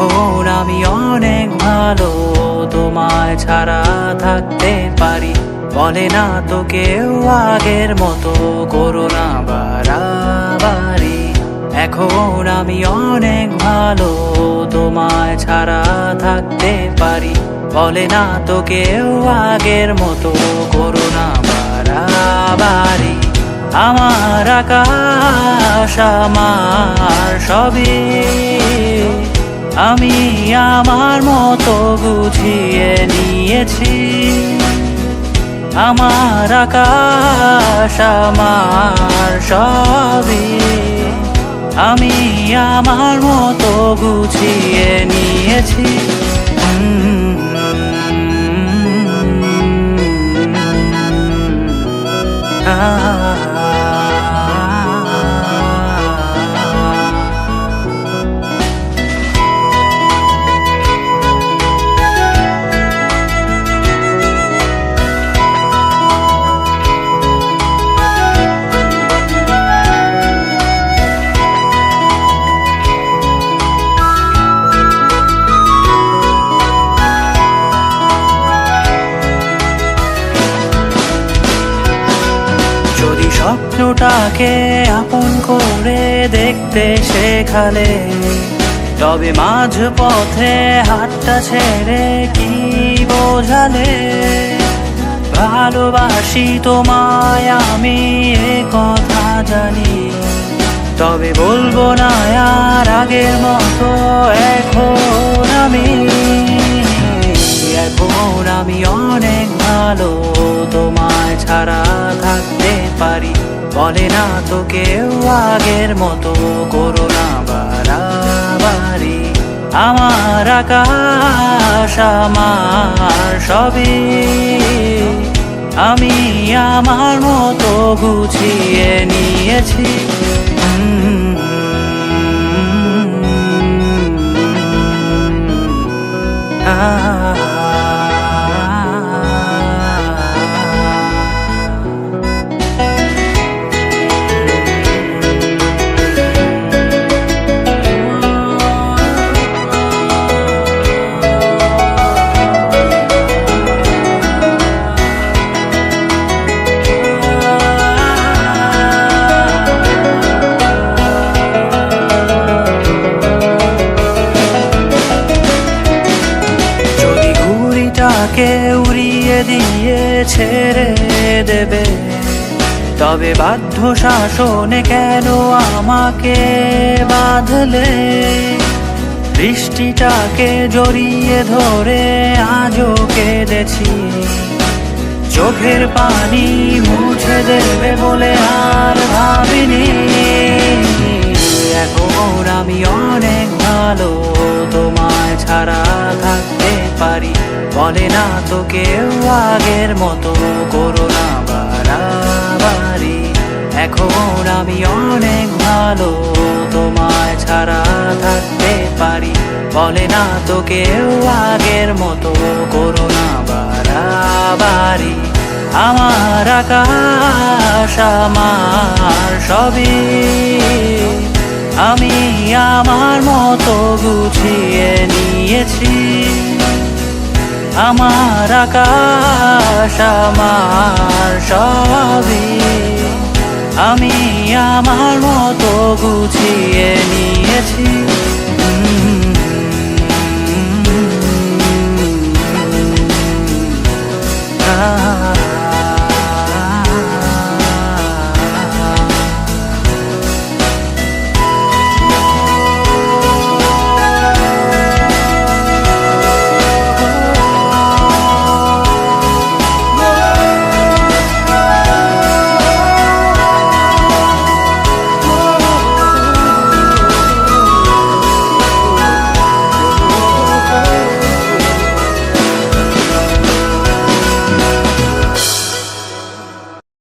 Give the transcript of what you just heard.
এখন আমি অনেক ভালো, তোমায় ছাড়া থাকতে পারি। বলে না তো কেউ আগের মতো করো না বাড়াবাড়ি। এখন আমি অনেক ভালো, তোমায় ছাড়া থাকতে পারি। বলে না তো কেউ আগের মতো করো না বাড়াবাড়ি। আমার আকাশ আমার সবই আমি আমার মতো গুছিয়ে নিয়েছি। আমার আকাশ আমার সবই আমি আমার মতো গুছিয়ে নিয়েছি। যদি স্বপ্নটাকে আপন করে দেখতে শেখালে, তবে মাঝ পথে হাতটা ছেড়ে কি বোঝালে? ভালোবাসি তোমায় আমি এ কথা জানি, তবে বলবো না আর আগের মতো। এখন আমি অনেক ভালো, তোমায় ছাড়া থাকতে পারি। বলে না তো কেউ আগের মতো করো না বাড়াবাড়ি। আমার আকাশ আমার সবই আমি আমার মতো গুছিয়ে নিয়েছি। কে উড়িয়ে দিয়ে ছেড়ে দেবে, তবে বাধ্য শাসনে কেন আমাকে বাঁধলে? বৃষ্টিটাকে জড়িয়ে ধরে আজও কেঁদেছি, চোখের পানি মুছে দেবে বলে আর ভাবিনি। এখন আমি অনেক ভালো, তোমায় ছাড়া থাকতে পারি। বলে না তো কেউ আগের মতো করো না বাড়াবাড়ি। এখন আমি অনেক ভালো, তোমায় ছাড়া থাকতে পারি। বলে না তো কেউ আগের মতো করো না বাড়াবাড়ি। আমার আকাশ আমার সবই আমি আমার মতো গুছিয়ে নিয়েছি। আমার আকাশ আমার সবই আমি আমার মতো গুছিয়ে নিয়েছি।